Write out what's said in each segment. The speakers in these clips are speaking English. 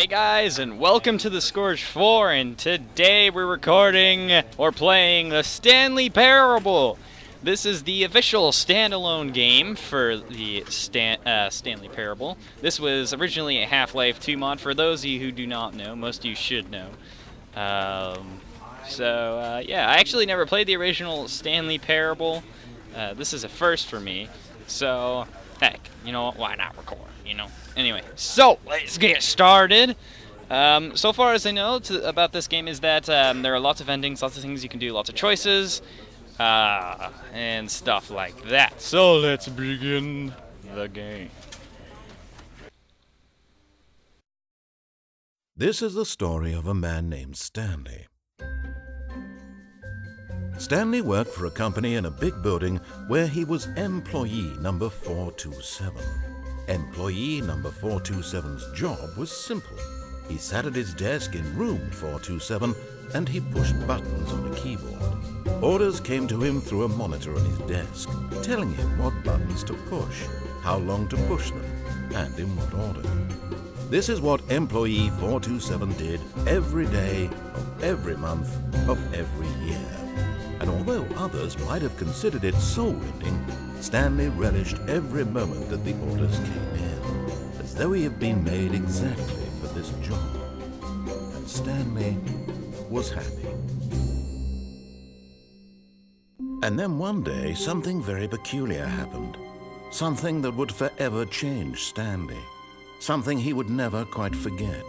Hey guys, and welcome to the Scorched 4, and today we're recording, or playing, the Stanley Parable. This is the official standalone game for the Stanley Parable. This was originally a Half-Life 2 mod, for those of you who do not know. Most of you should know. Yeah, I actually never played the original Stanley Parable. This is a first for me, so heck, you know what, why not record, you know? Anyway, so let's get started. So far as I know about this game is that there are lots of endings, lots of things you can do, lots of choices, and stuff like that. So let's begin the game. This is the story of a man named Stanley. Stanley worked for a company in a big building where he was employee number 427. Employee number 427's job was simple. He sat at his desk in room 427 and he pushed buttons on a keyboard. Orders came to him through a monitor on his desk, telling him what buttons to push, how long to push them, and in what order. This is what employee 427 did every day of every month of every year. And although others might have considered it soul-rending, Stanley relished every moment that the orders came in, as though he had been made exactly for this job. And Stanley was happy. And then one day, something very peculiar happened. Something that would forever change Stanley. Something he would never quite forget.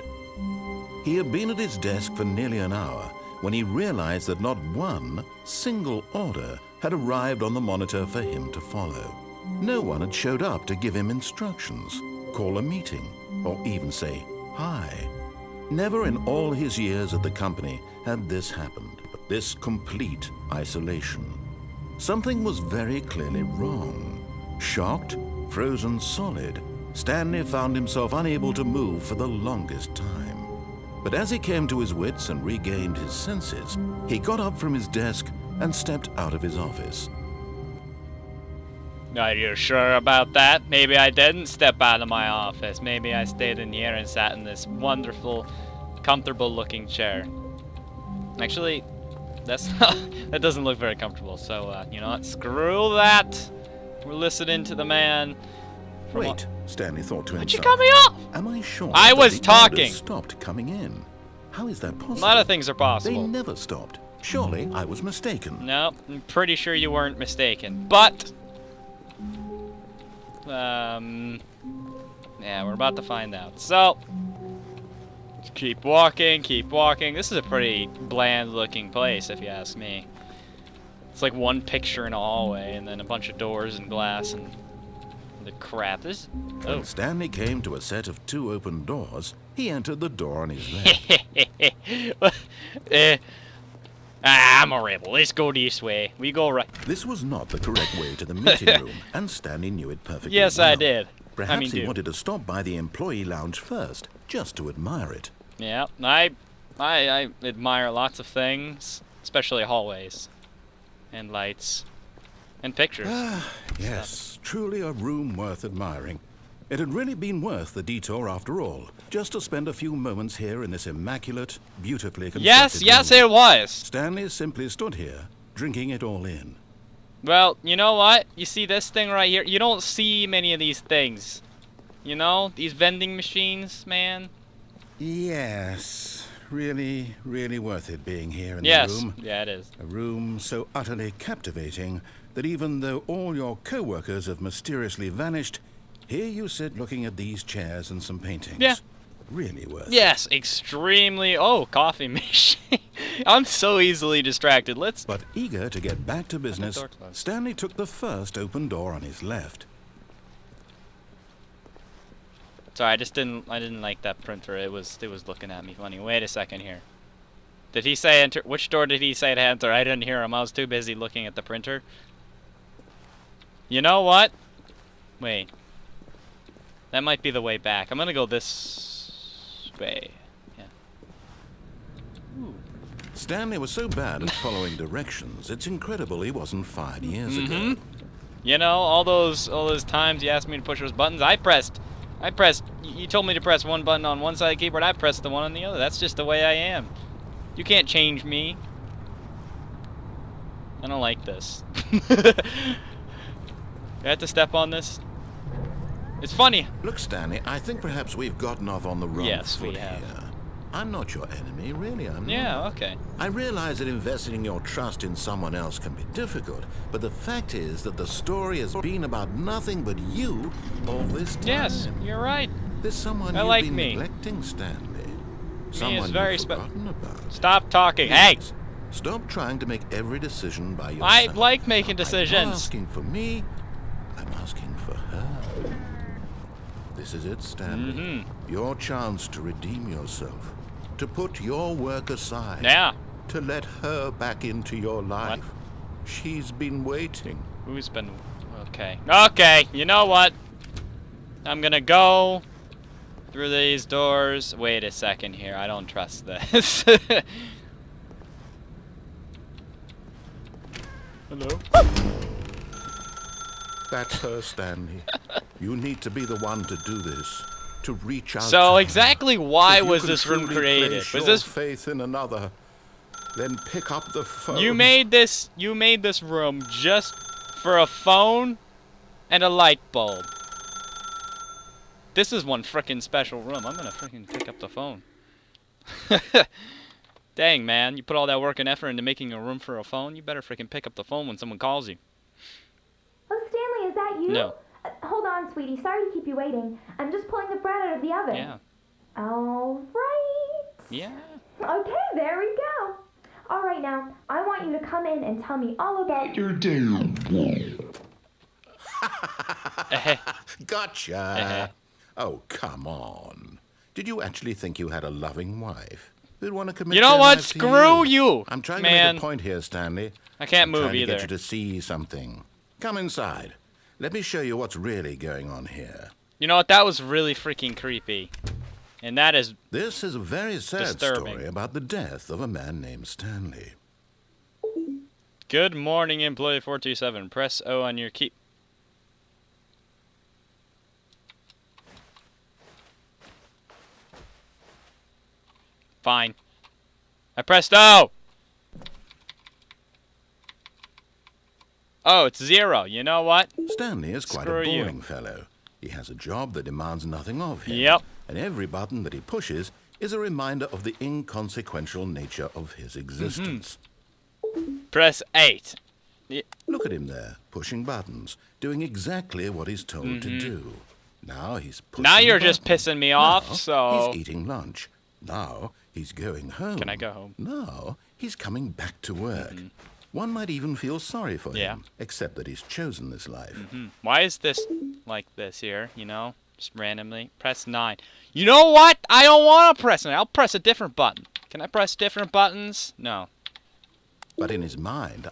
He had been at his desk for nearly an hour when he realized that not one single order had arrived on the monitor for him to follow. No one had showed up to give him instructions, call a meeting, or even say hi. Never in all his years at the company had this happened, this complete isolation. Something was very clearly wrong. Shocked, frozen solid, Stanley found himself unable to move for the longest time. But as he came to his wits and regained his senses, he got up from his desk and stepped out of his office. Are you sure about that? Maybe I didn't step out of my office. Maybe I stayed in here and sat in this wonderful, comfortable-looking chair. Actually, that doesn't look very comfortable, so, you know what? Screw that! We're listening to the man. Wait, Stanley thought to himself. Why'd you cut me off? Am I sure I was that the talking. orders stopped coming in? How is that possible? A lot of things are They possible. never stopped. Surely I was mistaken. No, I'm pretty sure you weren't mistaken. But, yeah, we're about to find out. So, keep walking, keep walking. This is a pretty bland-looking place, if you ask me. It's like one picture in a hallway, and then a bunch of doors and glass and the crap. This. Oh. When Stanley came to a set of 2 open doors, he entered the door on his left. I'm a rebel. Let's go this way. We go right. This was not the correct way to the meeting room, and Stanley knew it perfectly Yes, well. I did. Perhaps he wanted to stop by the employee lounge first, just to admire it. Yeah, I admire lots of things, especially hallways, and lights, and pictures. Yes, truly a room worth admiring. It had really been worth the detour after all, just to spend a few moments here in this immaculate, beautifully constructed Yes, room. it was. Stanley simply stood here, drinking it all in. Well, you know what? You see this thing right here? You don't see many of these things. You know? These vending machines, man. Yes, really, really worth it being here in the Yes. room. Yeah, it is. A room so utterly captivating that even though all your co-workers have mysteriously vanished, here you sit looking at these chairs and some paintings. Yeah. Really worth it. Yes, extremely. Oh, coffee machine. I'm so easily distracted. Let's. But eager to get back to business, door closed. Stanley took the first open door on his left. Sorry, I didn't like that printer. It was looking at me funny. Wait a second here. Did he say enter? Which door did he say to enter? I didn't hear him. I was too busy looking at the printer. You know what? Wait. That might be the way back. I'm gonna go this way. Yeah. Ooh. Stanley was so bad at following directions, it's incredible he wasn't fired years ago. You know, all those times you asked me to push those buttons, I pressed You told me to press one button on one side of the keyboard. I pressed the one on the other. That's just the way I am. You can't change me. I don't like this. I have to step on this. It's funny. Look, Stanley, I think perhaps we've gotten off on the wrong foot here. I'm not your enemy, really, I'm not. Yeah, okay. I realize that investing your trust in someone else can be difficult, but the fact is that the story has been about nothing but you all this time. Yes, you're right. There's someone you've been neglecting, Stanley. Someone you've forgotten about. Stop talking. Hey! Stop trying to make every decision by yourself. I like making decisions. I'm not asking for me, I'm asking for her. This is it, Stanley. Your chance to redeem yourself. To put your work aside. Yeah. To let her back into your life. What? She's been waiting. Who's been... Okay. Okay, you know what? I'm gonna go through these doors. Wait a second here. I don't trust this. Hello? That's her, Stanley. You need to be the one to do this. To reach out. So exactly why was this room created? Was this faith in another? Then pick up the phone. You made this room just for a phone and a light bulb. This is one frickin' special room. I'm gonna frickin' pick up the phone. Dang, man, you put all that work and effort into making a room for a phone. You better frickin' pick up the phone when someone calls you. Oh, Stanley, is that you? No. Hold on, sweetie. Sorry to keep you waiting. I'm just pulling the bread out of the oven. Yeah. All right. Yeah. Okay, there we go. All right, now, I want you to come in and tell me all about your day. Gotcha. Oh, come on. Did you actually think you had a loving wife who'd want to commit? You know what? Screw you. I'm trying to make a point here, Stanley. I can't move either. To get you to see something. Come inside. Let me show you what's really going on here. You know what? That was really freaking creepy. And that is This is a very sad disturbing. Story about the death of a man named Stanley. Good morning, employee 427. Press O on your key. Fine. I pressed O! Oh, it's 0. You know what? Stanley is quite a boring fellow. He has a job that demands nothing of him. Yep. And every button that he pushes is a reminder of the inconsequential nature of his existence. Press 8. Look at him there, pushing buttons, doing exactly what he's told to do. Now he's pushing Now you're buttons. just pissing me off, Now so... he's eating lunch. Now he's going home. Can I go home? Now he's coming back to work. One might even feel sorry for him, except that he's chosen this life. Why is this like this here, you know? Just randomly. Press 9. You know what? I don't want to press 9. I'll press a different button. Can I press different buttons? No. But in his mind,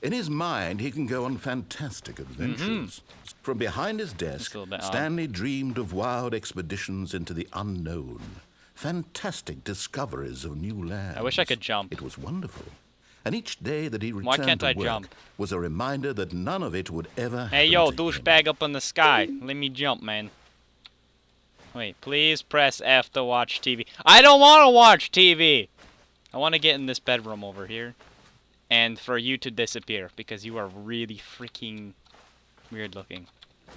in his mind, he can go on fantastic adventures. From behind his desk, Stanley dreamed of wild expeditions into the unknown. Fantastic discoveries of new lands. I wish I could jump. It was wonderful. And each day that he returned to work was a reminder that none of it would ever happen. Hey, yo, to him. douchebag up in the sky. Let me jump, man. Wait, please press F to watch TV. I don't want to watch TV! I want to get in this bedroom over here. And for you to disappear, because you are really freaking weird looking.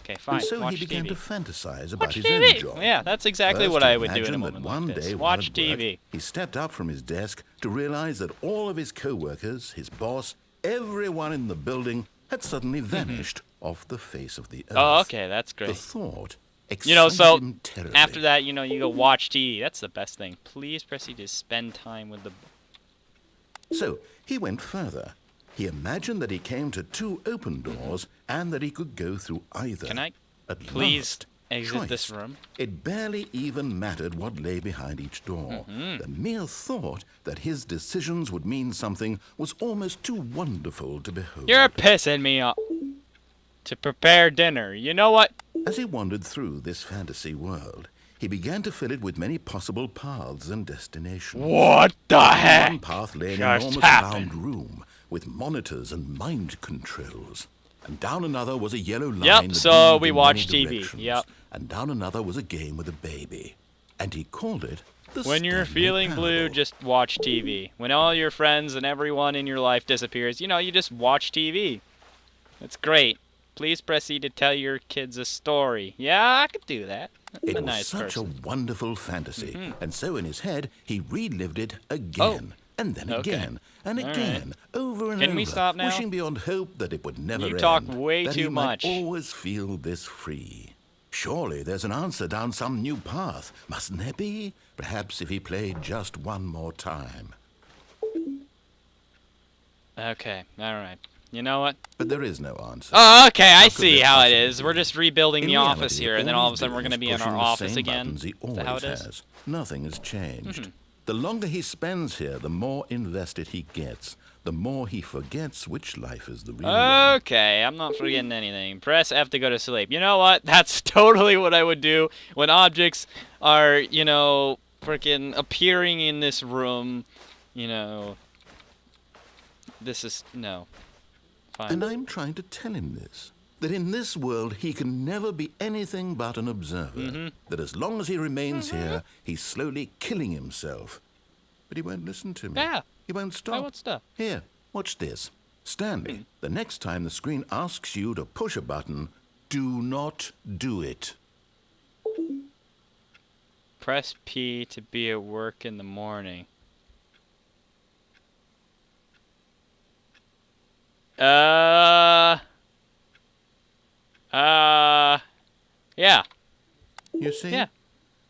Okay, fine. And so watch he began TV. to fantasize about his TV. own job. Yeah, that's exactly First, what I would do in a imagine moment that one like this. day Watch while at work, TV. He stepped up from his desk to realize that all of his co-workers, his boss, everyone in the building had suddenly vanished off the face of the earth. Oh, okay, that's great. The thought You know, so him terribly. after that, you know, you go watch TV. That's the best thing. Please press E to spend time with the... So he went further. He imagined that he came to 2 open doors and that he could go through either. Can I At please last, exit choice. this room? It barely even mattered what lay behind each door. The mere thought that his decisions would mean something was almost too wonderful to behold. You're pissing me off. To prepare dinner. You know what? As he wandered through this fantasy world, he began to fill it with many possible paths and destinations. What the heck? One path lay in just an enormous happened? round room with monitors and mind controls. And down another was a yellow line. Yep, that so moved we in watch many TV. directions. Yep. And down another was a game with a baby. And he called it the When you're Stanley feeling blue, Parable. just watch TV. When all your friends and everyone in your life disappears, you know, you just watch TV. It's great. Please proceed to tell your kids a story. Yeah, I could do that. I'm It a was nice such person. a wonderful fantasy, and so in his head he relived it again, Oh. and then Okay. again, and All again, over and Can over, we stop now? wishing beyond hope that it would never You end, talk way that too he much. might always feel this free. Surely there's an answer down some new path, mustn't there be? Perhaps if he played just one more time. Okay, alright. You know what? But there is no answer. Oh, okay, I How could see there how it possibly is. be? We're just rebuilding In the reality, office here, and then all of a sudden we're going to be in pushing our the office same again. buttons he Is that how it always is? has. Nothing has changed. The longer he spends here, the more invested he gets. The more he forgets which life is the real one. Okay, I'm not forgetting anything. Press F to go to sleep. You know what? That's totally what I would do when objects are, you know, freaking appearing in this room. You know, this is no. Fine. And I'm trying to tell him this. That in this world he can never be anything but an observer. That as long as he remains here, he's slowly killing himself. But he won't listen to me. Yeah. He won't stop. won't stop. Here, watch this. Stanley, the next time the screen asks you to push a button, do not do it. Press P to be at work in the morning. Yeah. You see? Yeah.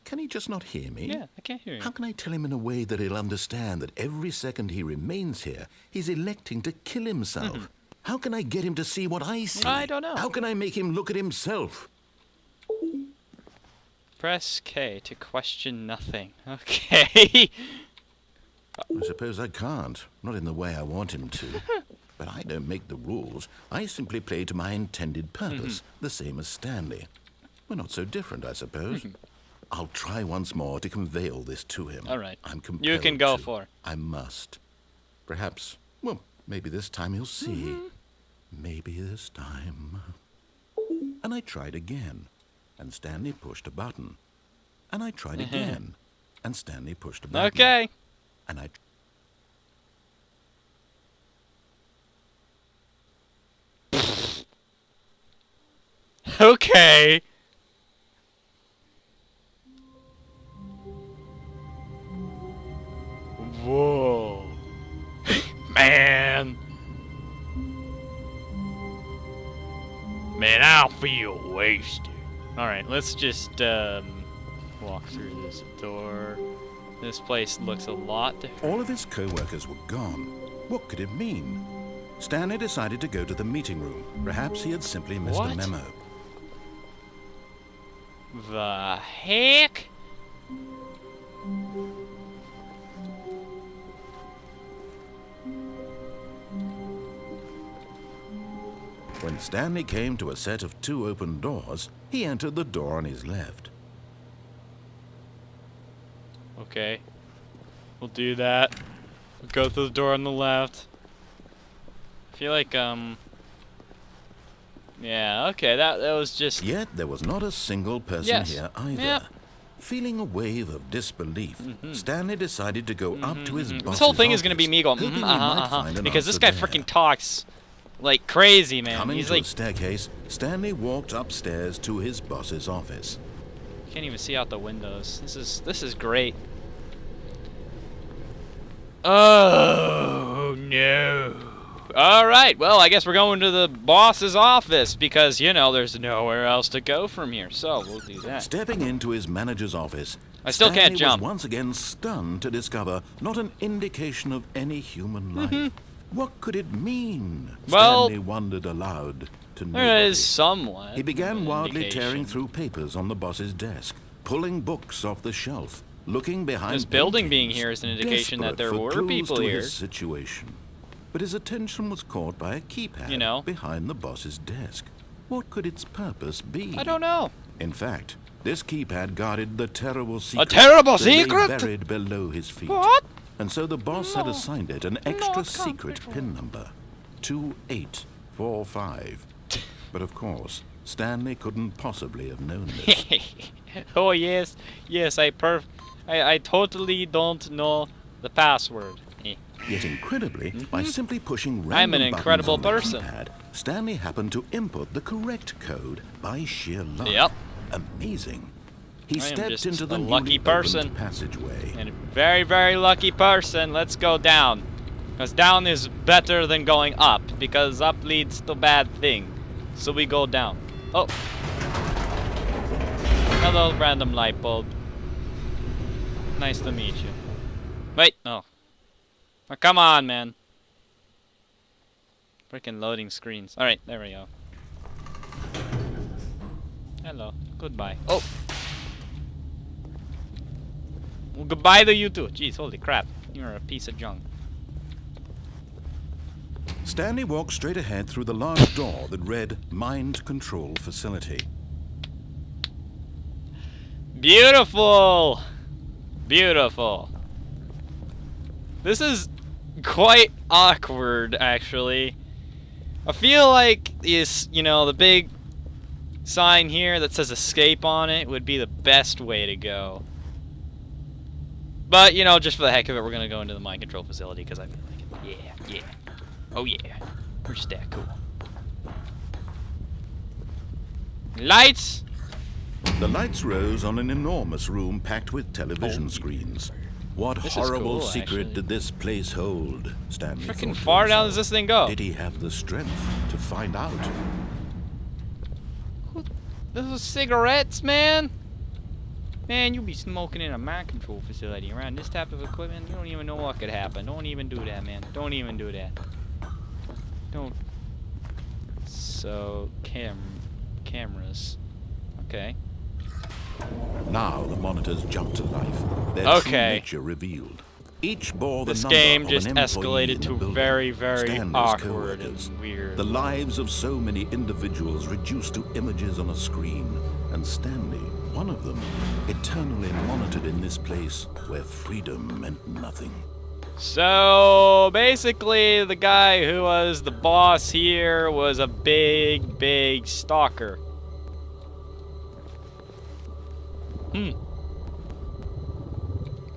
Can he just not hear me? Yeah, I can't hear you. How can I tell him in a way that he'll understand that every second he remains here, he's electing to kill himself? How can I get him to see what I see? I don't know. How can I make him look at himself? Press K to question nothing. Okay. I suppose I can't. Not in the way I want him to. But I don't make the rules. I simply play to my intended purpose, the same as Stanley. We're not so different, I suppose. I'll try once more to convey all this to him. All right. I'm compelled You can go to. for it. I must. Perhaps, well, maybe this time he'll see. Maybe this time. And I tried again, and Stanley pushed a button. And I tried again, and Stanley pushed a button. Okay. And I... Okay. Whoa. Man. Man, I feel wasted. Alright, let's just walk through this door. This place looks a lot different. All of his co-workers were gone. What could it mean? Stanley decided to go to the meeting room. Perhaps he had simply missed What? a memo. The heck? When Stanley came to a set of 2 open doors, he entered the door on his left. Okay. We'll do that. We'll go through the door on the left. I feel like, yeah, okay, that was just... Yet there was not a single person Yes. here either. Yep. Feeling a wave of disbelief, Stanley decided to go up to his boss's This whole thing is going to be office, me going, hoping he might find an because this answer guy there. freaking talks like crazy, man. Coming He's to like, a staircase, Stanley walked upstairs to his boss's office. can't even see out the windows. This is great. Oh no. All right, well, I guess we're going to the boss's office because, you know, there's nowhere else to go from here. So we'll do that. Stepping into his manager's office, I still can't Stanley jump. was once again stunned to discover not an indication of any human life. What could it mean? Well, Stanley wondered aloud to There nobody. is somewhat. He began an wildly indication. tearing through papers on the boss's desk, pulling books off the shelf, looking behind This building being paintings, here is an indication that desperate there for were clues people to here. his situation. But his attention was caught by a keypad You know. behind the boss's desk. What could its purpose be? I don't know. In fact, this keypad guarded the terrible secret. terrible that lay secret? buried below his feet. What? And so the boss had No. assigned it an extra Not secret comfortable. pin number, 2845. But of course, Stanley couldn't possibly have known this. Oh yes, yes, I totally don't know the password. Yet incredibly, by simply pushing random I'm an incredible buttons on person. the keypad, Stanley happened to input the correct code by sheer luck. Yep. Amazing. He I am stepped just into the a lucky newly person. opened passageway. And a very, very lucky person. Let's go down. Because down is better than going up. Because up leads to bad thing. So we go down. Oh. Hello, random light bulb. Nice to meet you. Wait, no. Oh, come on, man. Freaking loading screens. Alright, there we go. Hello. Goodbye. Oh. Well, goodbye to you too. Jeez, holy crap. You're a piece of junk. Stanley walked straight ahead through the large door that read Mind Control Facility. Beautiful! Beautiful. This is quite awkward, actually. I feel like the big sign here that says escape on it would be the best way to go. But, just for the heck of it, we're going to go into the mind control facility because I feel like it. Yeah, yeah. Oh, yeah. We're just that cool. Lights! The lights rose on an enormous room packed with television screens. What This is horrible cool, secret actually. did this place hold? Stanley Freaking thought to far down does himself. this thing go? Did he have the strength to find out? This is cigarettes, man. Man, you be smoking in a mind control facility around this type of equipment. You don't even know what could happen. Don't even do that, man. Don't even do that. Don't. So, cameras. Okay. Now the monitors jumped to life. Their true Okay. nature revealed. Each bore the This number game of just an employee escalated in the to building. very, very Stanley's awkward co-workers. and weird. The lives of so many individuals reduced to images on a screen, and Stanley, one of them, eternally monitored in this place where freedom meant nothing. So, basically, the guy who was the boss here was a big, big stalker.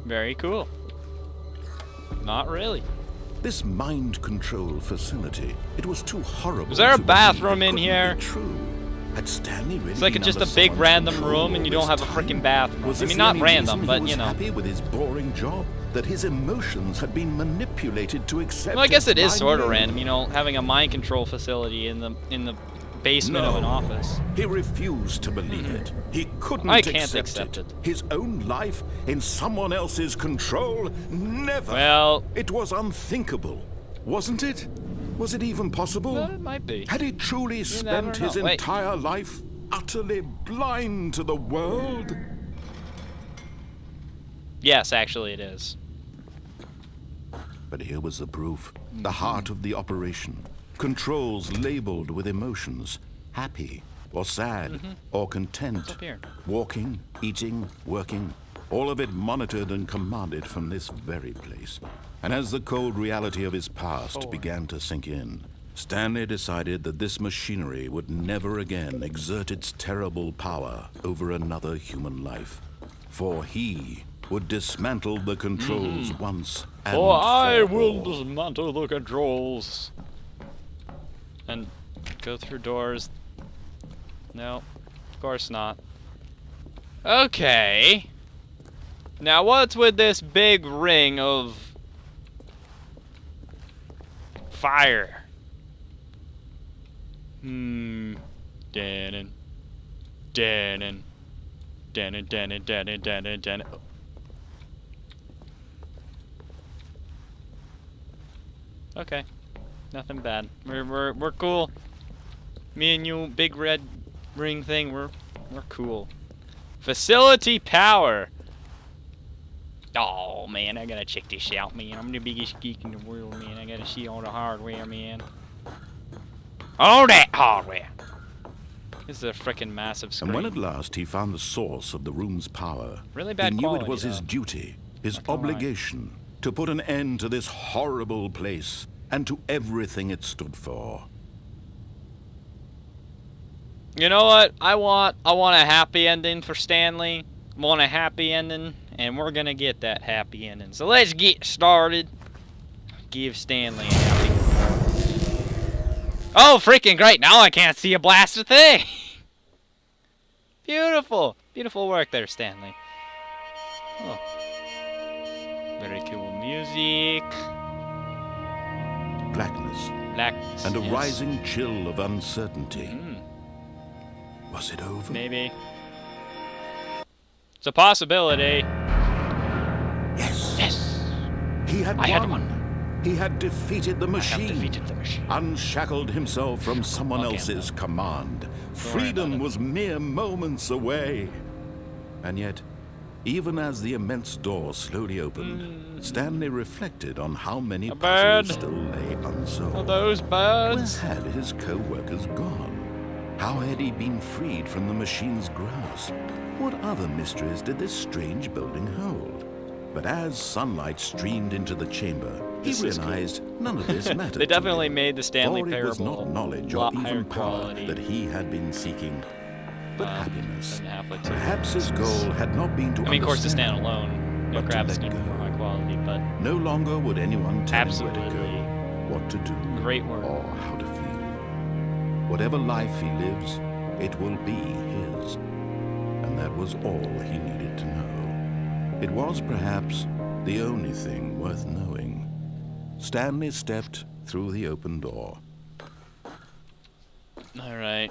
Very cool. Not really. This mind control facility, it was too horrible. Was there a to believe bathroom it in couldn't here? be true. Had Stanley really It's like been just under a big someone's random control room and you all don't have this a freaking time? bathroom. Was I this mean, the not only random, reason but, he was you know. happy with his boring job? That his emotions had been manipulated to accept. Well, I guess it is sort of blindly? random, having a mind control facility in the basement of an office. He refused to believe it. He couldn't I can't accept it. His own life in someone else's control? Never. Well, It was unthinkable, wasn't it? Was it even possible? well, it might be. Had he truly spent never his know. Wait. entire life utterly blind to the world? Yes, actually it is. But here was the proof. The heart of the operation. Controls labeled with emotions. Happy or sad or content. Up here. Walking, eating, working. All of it monitored and commanded from this very place. And as the cold reality of his past began to sink in, Stanley decided that this machinery would never again exert its terrible power over another human life. For he would dismantle the controls once and For I for will all. dismantle the controls. And go through doors. No, of course not. Okay. Now what's with this big ring of fire? Dannon. Dannon. Dannon, Dannon, Dannon, Dannon, Dannon. Okay. Nothing bad. We're cool. Me and you, big red ring thing, we're cool. Facility power. Oh man, I gotta check this out, man. I'm the biggest geek in the world, man. I gotta see all the hardware, man. All that hardware. This is a freaking massive screen. And when at last he found the source of the room's power, Really bad he knew quality, it was his though. duty, his Not gonna lie. obligation, to put an end to this horrible place and to everything it stood for. You know what? I want a happy ending for Stanley. I want a happy ending, and we're gonna get that happy ending. So let's get started. Give Stanley a happy. Oh, freaking great! Now I can't see a blasted thing. Beautiful, beautiful work there, Stanley. Oh, very cool music. Blackness. Blackness. And a yes. rising chill of uncertainty. Was it over? Maybe. It's a possibility. Yes. Yes. He had I had won. He had defeated the machine. I have defeated the machine. Unshackled himself from someone else's command. Freedom was mere moments away. And yet, even as the immense door slowly opened, Stanley reflected on how many puzzles still lay unsolved. Are those birds? Where had his co-workers gone? How had he been freed from the machine's grasp? What other mysteries did this strange building hold? But as sunlight streamed into the chamber, he realized none of this mattered. They definitely to him, made the Stanley for it Parable was not knowledge a or lot even higher power quality. that he had been seeking, but happiness. Like Perhaps his goal had not been to I mean, of course, to stand understand, alone, no but to graphics let gonna be go. more high quality, but No longer would anyone tell him where to absolutely go, what to do, great work. or how to feel. Whatever life he lives, it will be his. And that was all he needed to know. It was perhaps the only thing worth knowing. Stanley stepped through the open door. All right,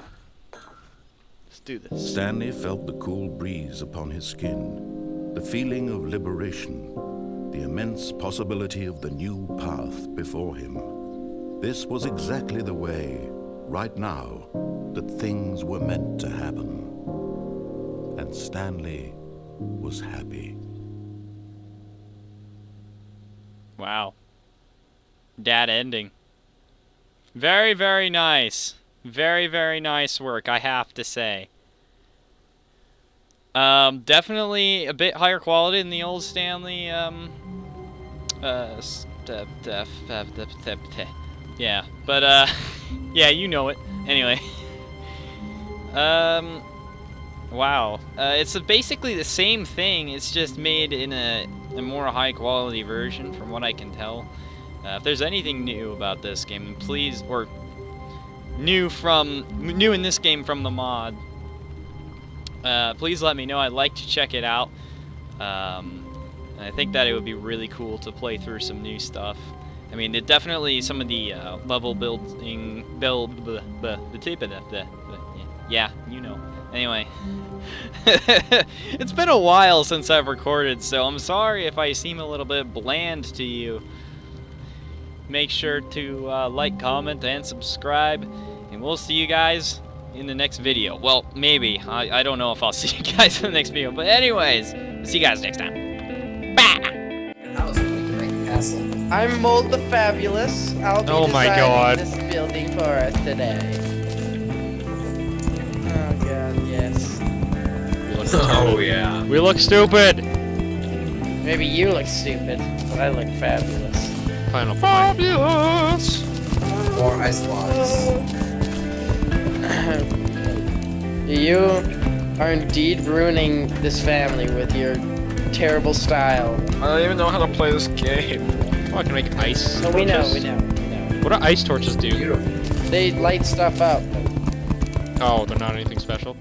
let's do this. Stanley felt the cool breeze upon his skin, the feeling of liberation, the immense possibility of the new path before him. This was exactly the way, right now, that things were meant to happen. And Stanley was happy. Wow. That ending. Very, very nice. Very, very nice work, I have to say. Definitely a bit higher quality than the old Stanley, yeah, but, yeah, you know it. Anyway. Wow. It's basically the same thing, it's just made in a more high quality version, from what I can tell. If there's anything new about this game, please, or new in this game from the mod, please let me know. I'd like to check it out. And I think that it would be really cool to play through some new stuff. I mean, it definitely, some of the level building, yeah, you know. Anyway, it's been a while since I've recorded, so I'm sorry if I seem a little bit bland to you. Make sure to like, comment, and subscribe, and we'll see you guys in the next video. Well, maybe. I don't know if I'll see you guys in the next video, but anyways, see you guys next time. Bye! That was a really great castle. I'm Mold the Fabulous. I'll be Oh my designing God. this building for us today. Oh god, yes. Oh yeah. We look stupid! Maybe you look stupid, but I look fabulous. Final fabulous! More ice blocks. You are indeed ruining this family with your terrible style. I don't even know how to play this game. Oh, I can make ice So torches. we know. What do ice torches do? Beautiful. They light stuff up. Oh, they're not anything special?